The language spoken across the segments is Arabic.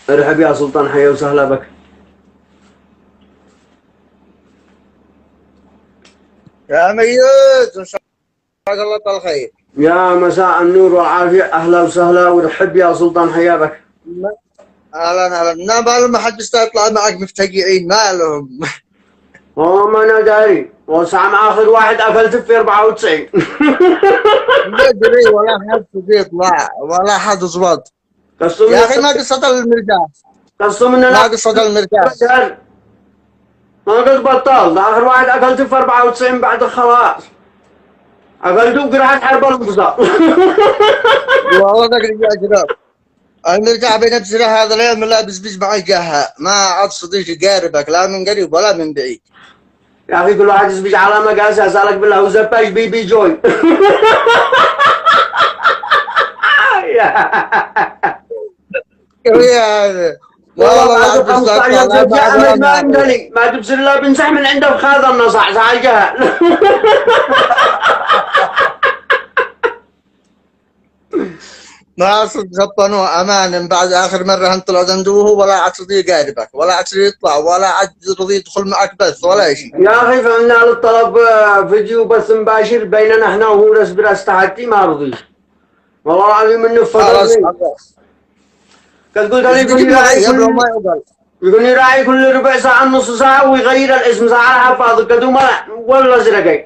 ارحب يا سلطان، حيا وسهلا بك. يا ميت ان شاء الله بالخير. يا مساء النور والعافية، أهلا وسهلا ورحب يا سلطان، حيا بك. اهلا اهلا. ما حد يطلع معك مفتقعين ما لهم. ما أنا داري، وسام آخر واحد أكلت في 94. ما ادري ولا حد يطلع ولا حد زبط. قصوا من يا اخي ما قصة المرجع. قصوا من ما قصة المرجع. ما قلت بطال، آخر واحد أكلت في 94 بعد خلاص. أكلت وقرحت حرب الانفصال. والله تقريبا يا جراب. المرجع بنفسنا هذا اليوم لابس بيجمع جاها ما عاد صديق قاربك لا من قريب ولا من بعيد. يا أخي كل واحد يسبج على مقاسه، أسألك بالله وزباش بي جوي. يا هذا والله بعد 15 دقيقة أمد ما عندني، ما تبصر إلا بنسح من عنده بخاذ النصع زعل جهل. ما صدق غطنوا امان بعد اخر مره انت طلعت ندوه ولا عاد رضي يقاربك ولا عاد يطلع ولا عاد رضي يدخل معك بث ولا شيء. يا اخي فعلنا للطلب فيديو بث مباشر بيننا احنا وهو ناس براس تحتي ما رضيش. والله العظيم انه فضلني. قد قلت لي يقول لي راعي كل ربع ساعة نص ساعة ويغير الاسم ساعة حفاظك قد ما ولا زرقي.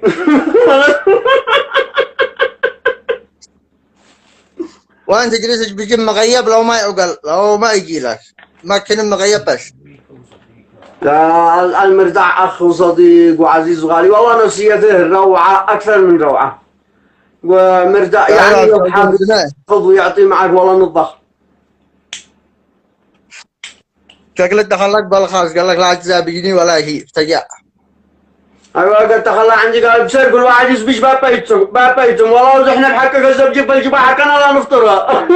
وانت جلست بيجي مغيب لو ما يعقل لو ما يجي لك ما كان مغيب بس. لا المردع اخ وصديق وعزيز وغالي والله نفسيته روعة اكثر من روعة. ومردع يعني يحافظ ويعطي معك والله نضخ. شكلك دخل لك بالخاص قال لك لا اجزاء بيجيني ولا شيء ارتجع. ايوه قد تخلى عندي قال بسر كل واحد يسبيش باب بيتهم والله وزحنا بحقك الزبجة بالجبا حكنا لا نفطرها.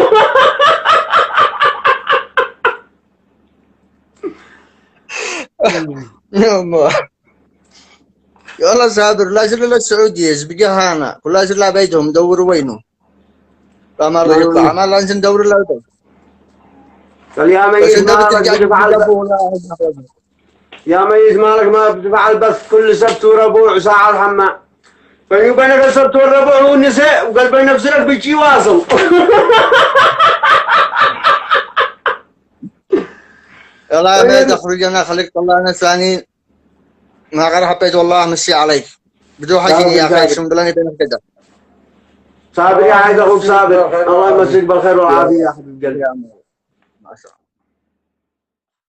والله صابر لا زر للسعودية زبجها هنا كلها زر لا بيتهم دوروا وينه. فما رضي يطلع ما لازم ندور لا بيت. قال يا ميت يا ميت مالك ما بتفعل بث كل سبت وربوع ساعة الحمام. فيني بينك السبت والربوع والنساء وقال بين نفسك بيجي واصل. يلا يا ميت اخرج انا خليك طلع انا ثاني ما غير حبيت والله امسي عليك بدون حاجه يا اخي شو بلاني بينك كذا. صابر يا عيد اخوك صابر الله يمسيك بالخير والعافيه يا حبيب قلبي. ما شاء الله.